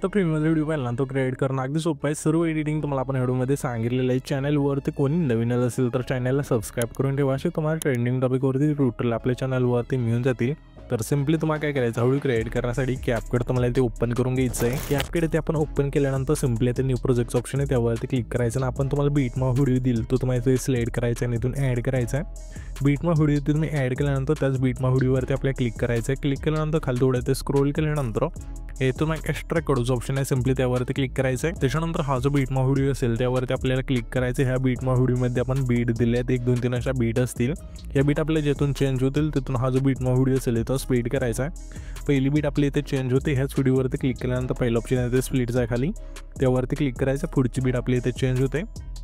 आता premier video पाहिला तो क्रिएट करणं अगदी सोपं आहे। सर्व एडिटिंग तुम्हाला आपण व्हिडिओमध्ये सांगितलेलं आहे। चॅनलवरती कोणी नवीन असेल तर चॅनलला सबस्क्राइब करून ठेवा, असे तुम्हाला ट्रेंडिंग टॉपिकवरती ट्यूटोरियल आपल्या चॅनलवरती मिळून जातील। तर सिंपली तुम्हाला काय करायचं, व्हिडिओ क्रिएट करण्यासाठी कॅपकट तुम्हाला इथे ओपन करून घ्यायचं आहे। कॅपकट इथे आपण ओपन केल्यानंतर सिंपली इथे न्यू प्रोजेक्ट ऑप्शन आहे त्यावरती क्लिक करायचं आणि आपण तुम्हाला बीटमार्क व्हिडिओ दिल तो तुम्हाला इथे सिलेक्ट करायचा आणि इथून ॲड करायचा आहे। बीटमार्क व्हिडिओ तुम्ही ॲड केल्यानंतर त्याच बीटमार्क व्हिडिओवरती आपल्याला क्लिक करायचं आहे। क्लिक केल्यानंतर खाली थोडं ते स्क्रोल केल्यानंतर हे तुम्हाला एक्स्ट्रा कडूचं ऑप्शन आहे, सिंपली त्यावरती क्लिक करायचं आहे। त्याच्यानंतर हा जो बीटमार्क व्हिडिओ असेल त्यावरती आपल्याला क्लिक करायचं। ह्या बीटमार्क व्हिडिओमध्ये आपण बीट दिले आहेत, 1 2 3 अशा बीट असतील। या बीट आपल्या जेथून चेंज होतील तिथून हा जो बीटमार्क व्हिडिओ असेल इथं स्प्लिट करायचा आहे। पहिली बीट आपली इथे चेंज होते, ह्याच व्हिडिओवरती क्लिक केल्यानंतर पहिलं ऑप्शन आहे ते स्प्लिटचं आहे खाली, त्यावरती क्लिक करायचं। पुढची बीट आपली इथे चेंज होते,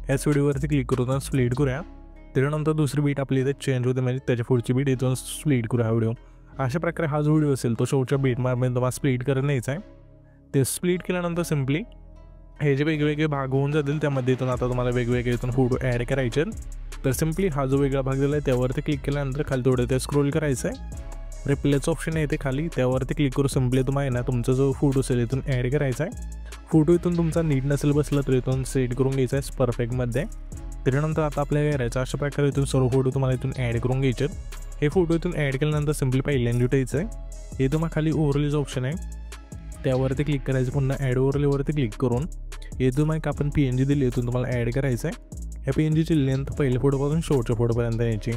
ह्याच व्हिडिओवरती क्लिक करून स्प्लिट करूया। त्याच्यानंतर दुसरी बीट आपली इथे चेंज होते, म्हणजे त्याच्या पुढची बीट इथून स्प्लिट करूया व्हिडिओ। अशा प्रकारे हा जो व्हिडिओ असेल तो शेवटच्या बीटमार्कमध्ये तुम्हाला स्प्लिट करून न्यायचा आहे। ते स्प्लिट केल्यानंतर सिंपली हे जे वेगवेगळे भाग होऊन जातील त्यामध्ये इथून आता तुम्हाला वेगवेगळे इथून फोटो ॲड करायचे। तर सिंपली हा जो वेगळा भाग दिला आहे त्यावरती क्लिक केल्यानंतर खाली थोडं ते स्क्रोल करायचं आहे। रिप्लेचं ऑप्शन आहे ते खाली, त्यावरती क्लिक करून सिंपली तुम्हाला ना तुमचा जो फोटो असेल इथून ॲड करायचा आहे। फोटो इथून तुमचा नीट नसेल बसला तर इथून सेट करून घ्यायचा आहे परफेक्टमध्ये। त्याच्यानंतर आता आपल्याला करायचं अशा प्रकारे इथून सर्व फोटो तुम्हाला इथून ॲड करून घ्यायचे। हे फोटो इथून ॲड केल्यानंतर सिंपली पहिल्यांदा उठायचं आहे। हे तुम्हाला खाली ओव्हरलेचं ऑप्शन आहे त्यावरती क्लिक करायचं, पुन्हा ॲड ओव्हरलेवरती क्लिक करून हे तुम्हाला आपण PNG दिली इथून तुम्हाला ॲड करायचं आहे। ह्या PNGची लेंथ पहिल्या फोटोपासून शेवटच्या फोटोपर्यंत यायची।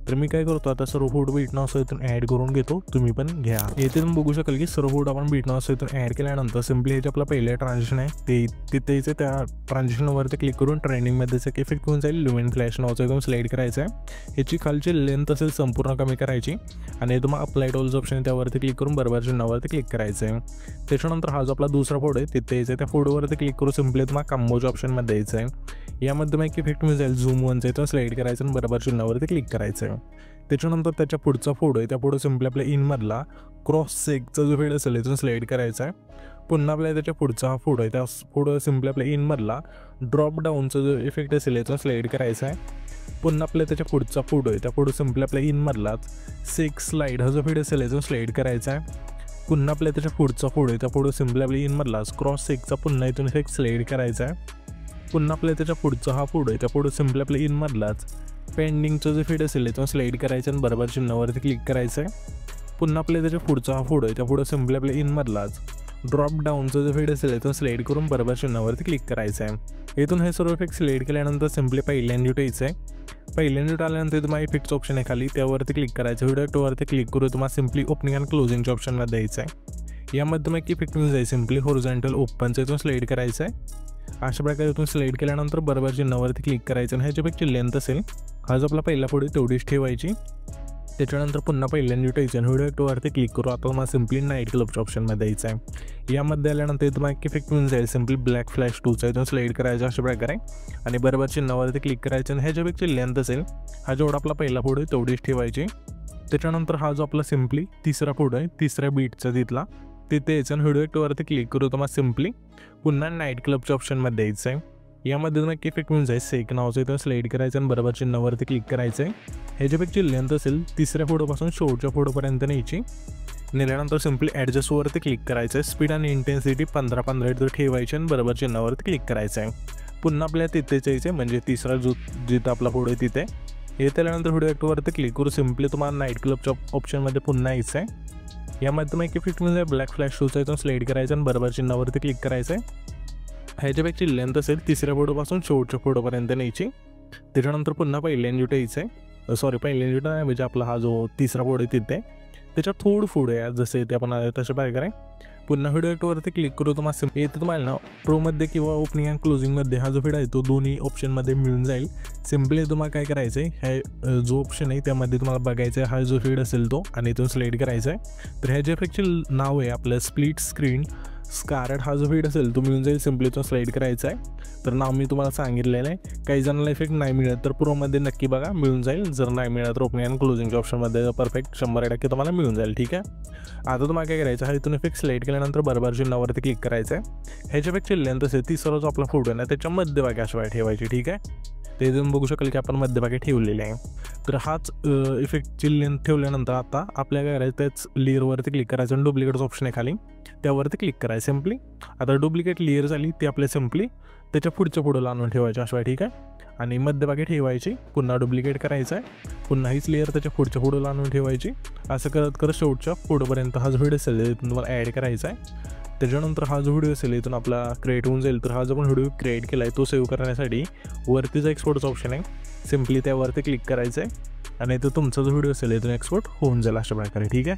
तर मी काय करतो आता सर्व फोटो बीटमार्क इथून ॲड करून घेतो, तुम्ही पण घ्या। येथे तुम्ही बघू शकाल की सर्व फोटो आपण बीटमार्क इथून ॲड केल्यानंतर सिंपली ह्याचे आपला पहिलं ट्रान्झिशन आहे ते तिथे यायचं, त्या ट्रान्झिशनवरती क्लिक करून ट्रेंडिंगमध्येच एक इफेक्ट होऊन जाईल, लुमेन फ्लॅश नावाचं एकदम स्लाईड करायचं आहे। ह्याची खालची लेंथ असेल संपूर्ण कमी करायची आणि तुम्हाला अप्लाय टॉलचं ऑप्शन आहे त्यावरती क्लिक करून बरोबर चिन्हावरती क्लिक करायचं आहे। त्याच्यानंतर हा जो आपला दुसरा फोटो आहे तिथे यायचं, त्या फोटोवरती क्लिक करून सिंपली तुम्हाला कॉम्बोच्या ऑप्शनमध्ये द्यायचं आहे। यामध्ये मग एक इफेक्ट मिळून जाईल, झूम वनचं इथं स्लाईड करायचं आणि बरोबर चिन्हावरती क्लिक करायचं आहे। त्याच्यानंतर त्याच्या पुढचा फोटो आहे त्या फोटो सिंपली आपल्या इनमधला क्रॉस सेकचा जो फेड असेल इथून स्लाईड करायचा आहे। पुन्हा आपल्या त्याच्या पुढचा हा फोटो आहे त्या फोटो सिंपली आपल्या इनमधला ड्रॉप डाऊनचा जो इफेक्ट असेल इथून स्लाईड करायचा आहे। पुन्हा आपल्या त्याच्या पुढचा फोटो आहे त्या फोटो सिंपली आपल्या इनमधलाच सेक स्लाईड हा जो फेड असेल इथून स्लाईड करायचा आहे। पुन्हा आपल्या त्याच्या पुढचा फोटो आहे त्या फोटो सिंपली आपल्या इनमधलाच क्रॉस सेकचा पुन्हा इथून इफेक्ट स्लाईड करायचा आहे। पुन्हा आपल्या त्याच्या पुढचा हा फोटो आहे त्या फोटो सिंपली आपल्या इनमधलाच पेंडिंगचं जे फीड असेल इथून स्लाईड करायचं आणि बरोबर चिन्हावरती क्लिक करायचं आहे। पुन्हा आपल्या त्याच्या पुढचा हा फोटो आहे त्या फोटो सिंपली आपल्या इनमधलाच ड्रॉप डाऊनचं जे फीड असेल इथून स्लाईड करून बरोबर चिन्हावरती क्लिक करायचं आहे। इथून हे सर्व इफेक्ट सिलेक्ट केल्यानंतर सिंपली पहिल्यांदा उठायचं आहे। पहिल्यांदा आल्यानंतर तुम्हाला इफेक्टचं ऑप्शन आहे खाली त्यावरती क्लिक करायचं। व्हिडिओ ॲक्टवरती क्लिक करून तुम्हाला सिंपली ओपनिंग आणि क्लोजिंगच्या ऑप्शनला द्यायचं आहे। यामध्ये तुम्हाला एक इफेक्ट मिळून जाईल, सिंपली हॉरिझॉन्टल ओपनचं इथून स्लाईड करायचं आहे। अशा प्रकारे इथून सिलेक्ट केल्यानंतर बरोबर चिन्हावरती क्लिक करायचं आणि ह्याच्यापेक्षा लेंथ असेल हा जो आपला पहिला फोटो तेवढीच ठेवायची। त्याच्यानंतर पुन्हा पहिल्यांदा उठायचं आणि व्हिडिओ ॲक्टवरती क्लिक करू आता तुम्हाला सिंपली नाईट क्लबच्या ऑप्शनमध्ये द्यायचं आहे। यामध्ये आल्यानंतर तुम्हाला एक इफेक्ट मिळून जाईल, सिंपली ब्लॅक फ्लॅश 2चा इथून स्लाईड करायचं अशा प्रकारे आणि बरोबर चिन्हावरती क्लिक करायचं आणि ह्याच्यापेक्षा लेंथ असेल हा जेवढा आपला पहिला फोटो आहे तेवढीच ठेवायची। त्याच्यानंतर हा जो आपला सिंपली तिसरा फोटो आहे तिसऱ्या बीटचा तिथला तिथे यायचं आणि व्हिडिओ ॲक्टवरती क्लिक करू तुम्हाला सिंपली पुन्हा नाईट क्लबच्या ऑप्शनमध्ये द्यायचं आहे। यामध्ये तुम्हाला एक इफेक्ट मिळून जाईल, सेक नावाचं इथं स्लाईड करायचं आणि बरोबर चिन्हावरती क्लिक करायचं आहे। ह्याच्यापेक्षा लेंथ असेल तिसऱ्या फोटोपासून शेवटच्या फोटोपर्यंत न्यायची। नेल्यानंतर सिंपली ॲडजस्टवरती क्लिक करायचं आहे। स्पीड आणि इंटेन्सिटी 15-15 इथं ठेवायची आणि बरोबर चिन्हावरती क्लिक करायचं आहे। पुन्हा आपल्याला तिथेच यायचं आहे, म्हणजे तिसरा जो जिथं आपला फोटो आहे तिथे हे त्यानंतर व्हिडिओ ॲक्टवरती क्लिक करू सिंपली तुम्हाला नाईट क्लबच्या ऑप्शनमध्ये पुन्हा यायचं आहे। यामध्ये तुम्हाला एक इफेक्ट मिळून जाईल, ब्लॅक फ्लॅश 2चा इथून स्लाईड करायचं आणि बरोबर चिन्हावरती क्लिक करायचं आहे। ह्याच्यापेक्षा लेंथ असेल तिसऱ्या फोटोपासून शेवटच्या फोटोपर्यंत न्यायची। त्याच्यानंतर पुन्हा पहिल्यांदा उठायचं आहे, पहिल्यांदा उठा म्हणजे आपला हा जो तिसरा फोटो आहे तिथे त्याच्यात थोडं पुढे आहे जसे इथे आपण तशा प्रकारे पुन्हा व्हिडिओ ॲक्टवरती क्लिक करू तुम्हाला इथे तुम्हाला ना प्रोमध्ये किंवा ओपनिंग अँड क्लोजिंगमध्ये हा जो फीड आहे तो दोन्ही ऑप्शनमध्ये मिळून जाईल। सिम्पली तुम्हाला काय करायचं आहे, ह्या जो ऑप्शन आहे त्यामध्ये तुम्हाला बघायचं आहे हा जो फीड असेल तो आणि इथून स्लाईड करायचा आहे। तर ह्याच्या इफेक्टचे नाव आहे आपलं स्प्लिट स्क्रीन स्कारट हा जो फीड असेल तो मिळून जाईल, सिम्पली तो स्लाईड करायचा आहे। तर नाव मी तुम्हाला सांगितलेलं आहे। काही जणांना इफेक्ट नाही मिळत तर प्रोमध्ये नक्की बघा, मिळून जाईल। जर नाही मिळत तर ओपनिंग अँड क्लोजिंगच्या ऑप्शनमध्ये परफेक्ट 100% तुम्हाला मिळून जाईल। ठीक आहे, आता तुम्हाला काय करायचं हा इथून इफेक्ट सिलेक्ट केल्यानंतर बरोबर चिन्हावरती क्लिक करायचं आहे। ह्याच्यापेक्षा लेंथ असेल तिसरा जो आपला फोटो आहे ना त्याच्या मध्यभागी अशा वेळा ठेवायची। ठीक आहे, ते तुम्ही बघू शकाल की आपण मध्यभागी ठेवलेले आहे। तर हाच इफेक्टची लेंथ ठेवल्यानंतर आता आपल्याला काय करायचं त्याच लेअरवरती क्लिक करायचं आणि डुप्लिकेटचं ऑप्शन आहे खाली त्यावरती क्लिक करायचं सिम्पली. आता डुप्लिकेट लेयर झाली ती आपल्या सिम्पली त्याच्या पुढं आणून ठेवायची अशा, ठीक आहे. आणि मध्यभागी ठेवायची, पुन्हा डुप्लिकेट करायचं आहे, पुन्हा हीच लेयर त्याच्या पुढं आणून ठेवायची. असं करत करत शेवटच्या पुढंपर्यंत हा जो व्हिडिओ असेल इथून तुम्हाला ॲड करायचा आहे. त्याच्यानंतर हा जो व्हिडिओ असेल इथून आपला क्रिएट होऊन जाईल. तर हा जो पण व्हिडिओ क्रिएट केला आहे तो सेव्ह करण्यासाठी वरतीच एक्सपोर्टचा ऑप्शन आहे, सिम्पली त्यावरती क्लिक करायचं आहे आणि तो तुमचा जो व्हिडिओ असेल इथून एक्सपोर्ट होऊन जाईल अशा प्रकारे, ठीक आहे.